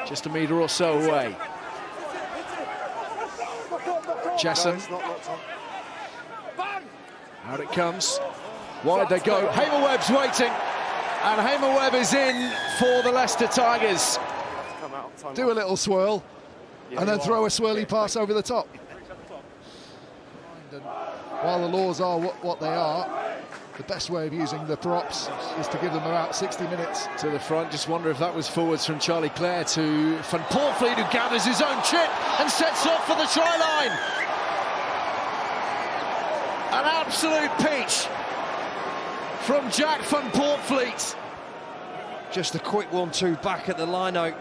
just a metre or so away. Jesson. Out it comes. Wide they go. Hamer-Webb's waiting. And Hamer-Webb is in for the Leicester Tigers. Do a little swirl and then throw a swirly pass over the top. And while the laws are what they are, the best way of using the props is to give them about 60 minutes. To the front, just wonder if that was forwards from Charlie Clare to Van Poortvliet, who gathers his own chip and sets off for the try line. An absolute peach from Jack van Poortvliet. Just a quick 1-2 back at the line-out.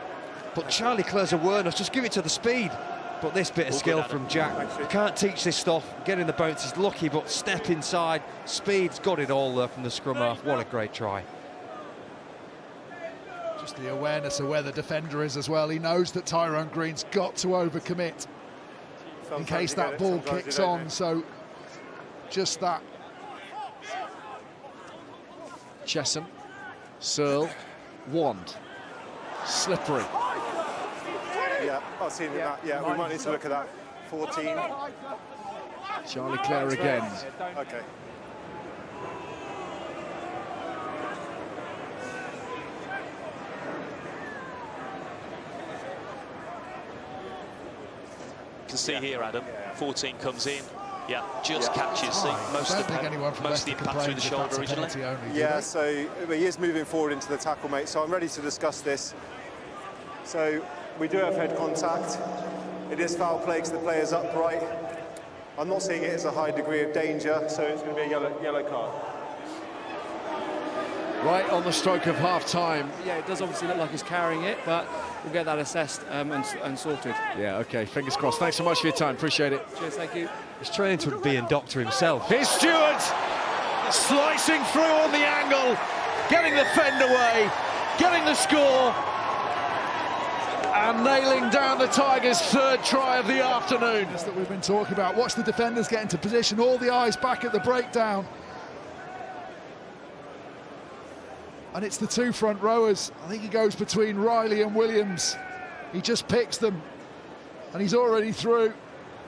But Charlie Clare's awareness, just give it to the speed. But this bit of skill from Jack, you can't teach this stuff. Getting the bounce is lucky, but step inside, speed's got it all there from the scrum half. What a great try. Just the awareness of where the defender is as well. He knows that Tyrone Green's got to overcommit in case that ball kicks on, so just that. Chesham, Searle, Wand, slippery. Yeah, I've seen that. Yeah, we might need to look at that. 14. Charlie Clare again. Okay. You can see here, Adam, 14 comes in. Yeah, just catches most of the impact through the shoulder originally. Yeah, so he is moving forward into the tackle, mate. So I'm ready to discuss this. So we do have head contact. It is foul play because the player's upright. I'm not seeing it as a high degree of danger, so it's going to be a yellow card. Right on the stroke of half-time. Yeah, it does obviously look like he's carrying it, but we'll get that assessed and sorted. Yeah, OK, fingers crossed. Thanks so much for your time, appreciate it. Cheers, thank you. He's training to be a doctor himself. Here's Stewart, slicing through on the angle, getting the fend away, getting the score, and nailing down the Tigers' third try of the afternoon. That's that we've been talking about. Watch the defenders get into position, all the eyes back at the breakdown. And it's the two front rowers. I think he goes between Riley and Williams. He just picks them, and he's already through.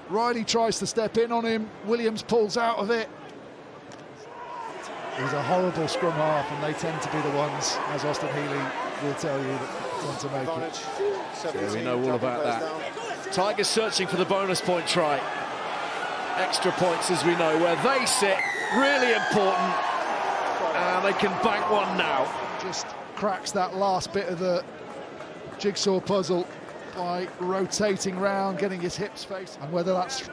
Riley tries to step in on him. Williams pulls out of it. He's a horrible scrum half, and they tend to be the ones, as Austin Healey will tell you, that want to make it. Yeah, we know all about that. Tigers searching for the bonus point try. Extra points, as we know, where they sit, really important. And they can bank one now. Just cracks that last bit of the jigsaw puzzle by rotating round, getting his hips faced. And whether that's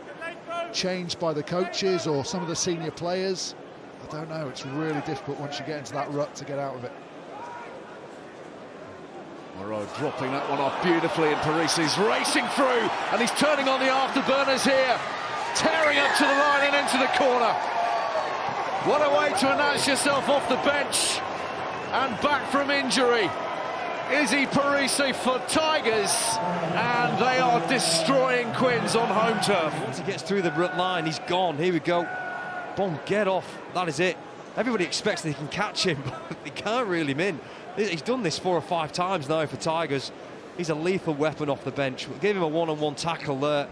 changed by the coaches or some of the senior players, I don't know. It's really difficult once you get into that rut to get out of it. Moreau dropping that one off beautifully, and Parisi's racing through, and he's turning on the afterburners here, tearing up to the line and into the corner. What a way to announce yourself off the bench and back from injury. Izzy Parisi for Tigers, and they are destroying Quins on home turf. Once he gets through the line, he's gone. Here we go. Boom, get off. That is it. Everybody expects that he can catch him, but he can't reel him in. He's done this 4 or 5 times now for Tigers. He's a lethal weapon off the bench. We'll give him a one-on-one tackle there.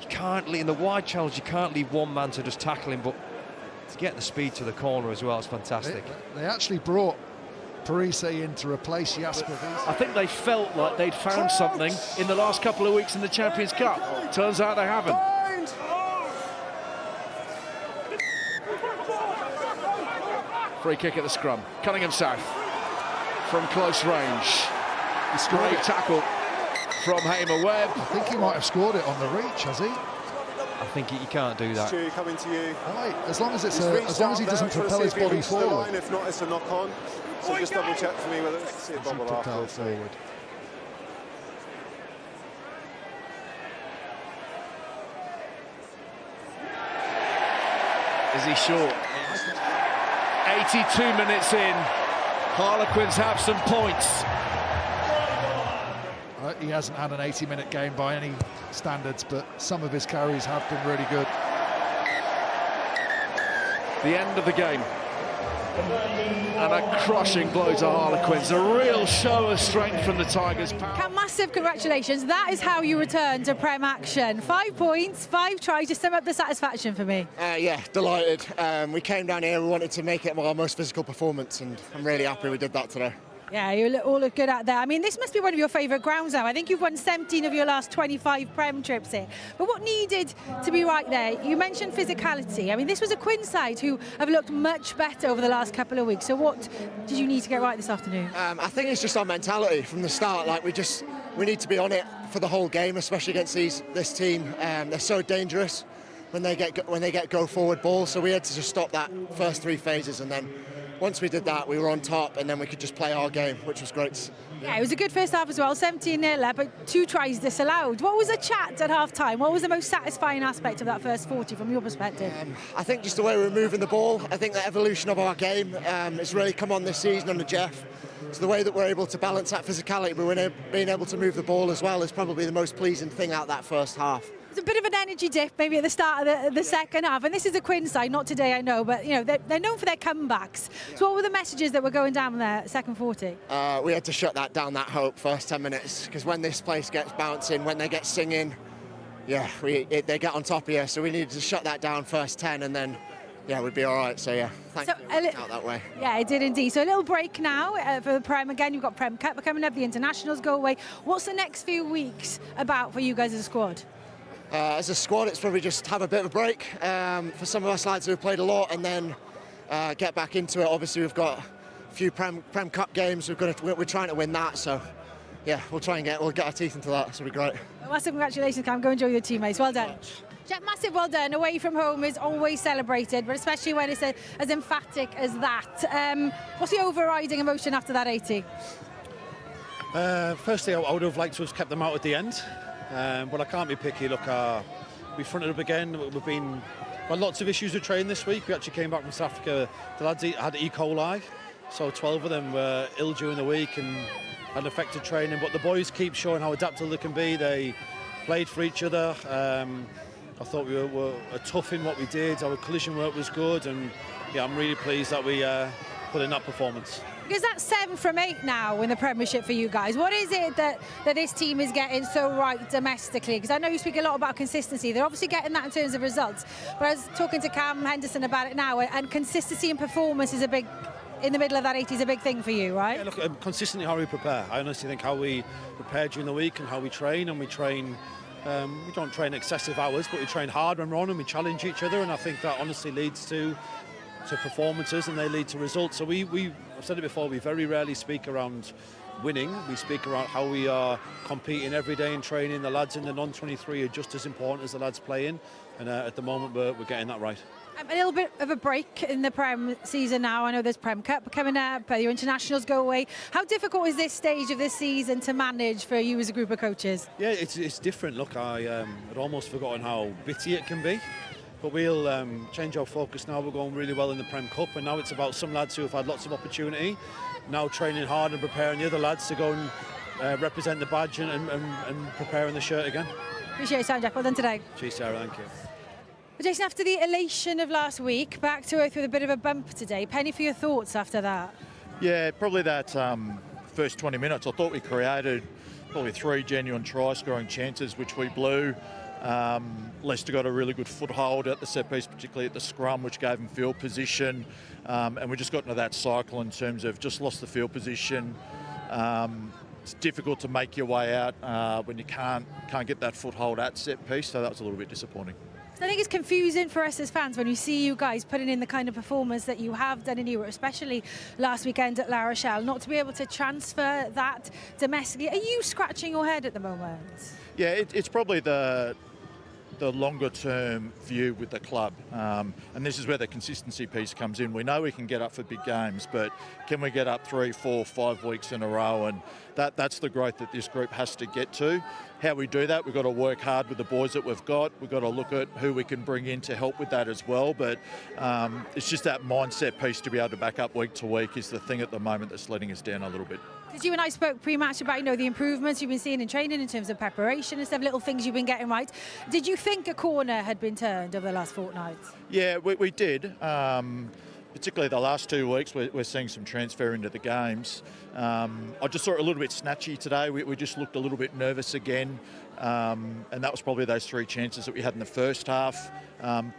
You can't leave, in the wide challenge, you can't leave one man to just tackle him, but to get the speed to the corner as well is fantastic. They actually brought Parisi in to replace Jasper. I think they felt like they'd found something in the last couple of weeks in the Champions Cup. Turns out they haven't. Free kick at the scrum. Cunningham South from close range. Great tackle from Hamer-Webb. I think he might have scored it on the reach, has he? I think you can't do that. Stu coming to you. Right, as long as it's as long as he doesn't propel his body forward. If not, it's a knock on. So just double check for me whether it's a bubble afterwards. Forward. Is he short? 82 minutes in. Harlequins have some points. He hasn't had an 80-minute game by any standards, but some of his carries have been really good. The end of the game. And a crushing blow to Harlequins. A real show of strength from the Tigers. Cam, massive congratulations. That is how you return to Prem action. 5 points, 5 tries. Just sum up the satisfaction for me. Yeah, delighted. We came down here, we wanted to make it our most physical performance, and I'm really happy we did that today. Yeah, you all look good out there. I mean, this must be one of your favourite grounds now. I think you've won 17 of your last 25 Prem trips here. But what needed to be right there? You mentioned physicality. I mean, this was a Quinn side who have looked much better over the last couple of weeks. So what did you need to get right this afternoon? I think it's just our mentality from the start. Like, we need to be on it for the whole game, especially against this team. They're so dangerous when they get go forward balls. So we had to just stop that first 3 phases, and then once we did that, we were on top, and then we could just play our game, which was great. Yeah, it was a good first half as well, 17-0, but 2 tries disallowed. What was the chat at half-time? What was the most satisfying aspect of that first 40 from your perspective? I think just the way we were moving the ball. I think the evolution of our game has really come on this season under Jeff. So the way that we're able to balance that physicality, but being able to move the ball as well, is probably the most pleasing thing out that first half. It's a bit of an energy dip maybe at the start of the second half, and this is a Quinn side, not today I know, but you know they're known for their comebacks. So what were the messages that were going down there second 40? We had to shut that down, that hope, first 10 minutes, because when this place gets bouncing, when they get singing, yeah, they get on top of you, so we needed to shut that down first 10, and then yeah, we'd be all right. So yeah, thank you. Out that way. Yeah, it did indeed. So a little break now for the Prem. Again, you've got Prem Cup coming up, the internationals go away. What's the next few weeks about for you guys as a squad? As a squad, it's probably just have a bit of a break for some of us lads who have played a lot, and then get back into it. Obviously, we've got a few Prem Cup games. We're trying to win that, so yeah, we'll get our teeth into that. So it'll be great. Massive congratulations, Cam. Go enjoy your teammates. Well done. Jeff, massive well done. Away from home is always celebrated, but especially when it's as emphatic as that. What's the overriding emotion after that 80? Firstly, I would have liked to have kept them out at the end. But I can't be picky. Look, we fronted up again. We've had lots of issues with training this week. We actually came back from South Africa. The lads had E. coli, so 12 of them were ill during the week and had affected training. But the boys keep showing how adaptable they can be. They played for each other. I thought we were tough in what we did. Our collision work was good, and yeah, I'm really pleased that we put in that performance. Because that's 7 from 8 now in the Premiership for you guys. What is it that this team is getting so right domestically? Because I know you speak a lot about consistency. They're obviously getting that in terms of results. But I was talking to Cam Henderson about it now, and consistency and performance is in the middle of that 80 is a big thing for you, right? Yeah, look, consistently how we prepare. I honestly think how we prepare during the week and how we train, we don't train excessive hours, but we train hard when we're on and we challenge each other, and I think that honestly leads to performances, and they lead to results. So I've said it before, we very rarely speak around winning. We speak around how we are competing every day in training. The lads in the non-23 are just as important as the lads playing, and at the moment we're getting that right. A little bit of a break in the Prem season now. I know there's Prem Cup coming up, your internationals go away. How difficult is this stage of this season to manage for you as a group of coaches? Yeah, it's different. Look, I'd almost forgotten how bitty it can be. But we'll change our focus now. We're going really well in the Prem Cup, and now it's about some lads who have had lots of opportunity, now training hard and preparing the other lads to go and represent the badge and preparing the shirt again. Appreciate your time, Jack. Well done today. Cheers, Sarah. Thank you. Well, Jason, after the elation of last week, back to earth with a bit of a bump today. Penny for your thoughts after that? Yeah, probably that first 20 minutes. I thought we created probably 3 genuine try-scoring chances, which we blew. Leicester got a really good foothold at the set piece, particularly at the scrum, which gave them field position, and we just got into that cycle in terms of just lost the field position. It's difficult to make your way out when you can't get that foothold at set piece, so that was a little bit disappointing. I think it's confusing for us as fans when you see you guys putting in the kind of performance that you have done in Europe, especially last weekend at La Rochelle, not to be able to transfer that domestically. Are you scratching your head at the moment? Yeah, it's probably the longer term view with the club, and this is where the consistency piece comes in. We know we can get up for big games, but can we get up 3, 4, 5 weeks in a row? And that's the growth that this group has to get to. How we do that, we've got to work hard with the boys that we've got. We've got to look at who we can bring in to help with that as well. But it's just that mindset piece to be able to back up week to week is the thing at the moment that's letting us down a little bit. Because you and I spoke pre-match about, the improvements you've been seeing in training in terms of preparation and stuff, little things you've been getting right. Did you think a corner had been turned over the last fortnight? Yeah, we did. particularly the last 2 weeks, we're seeing some transfer into the games. I just saw it a little bit snatchy today. We just looked a little bit nervous again, and that was probably those 3 chances that we had in the first half.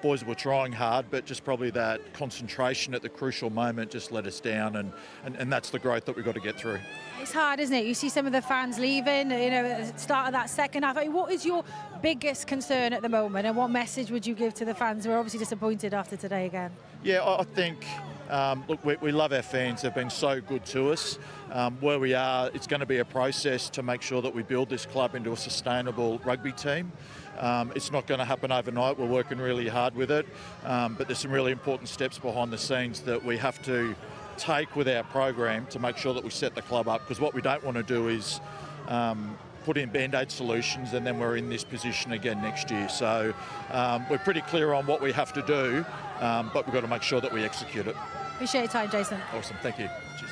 Boys were trying hard, but just probably that concentration at the crucial moment just let us down, and that's the growth that we've got to get through. It's hard, isn't it? You see some of the fans leaving, you know, at the start of that second half. I mean, what is your biggest concern at the moment, and what message would you give to the fans who are obviously disappointed after today again? Yeah, I think, look, we love our fans. They've been so good to us. Where we are, it's going to be a process to make sure that we build this club into a sustainable rugby team. It's not going to happen overnight. We're working really hard with it, but there's some really important steps behind the scenes that we have to take with our program to make sure that we set the club up, because what we don't want to do is put in band-aid solutions and then we're in this position again next year. So we're pretty clear on what we have to do, but we've got to make sure that we execute it. Appreciate your time, Jason. Awesome, thank you. Cheers.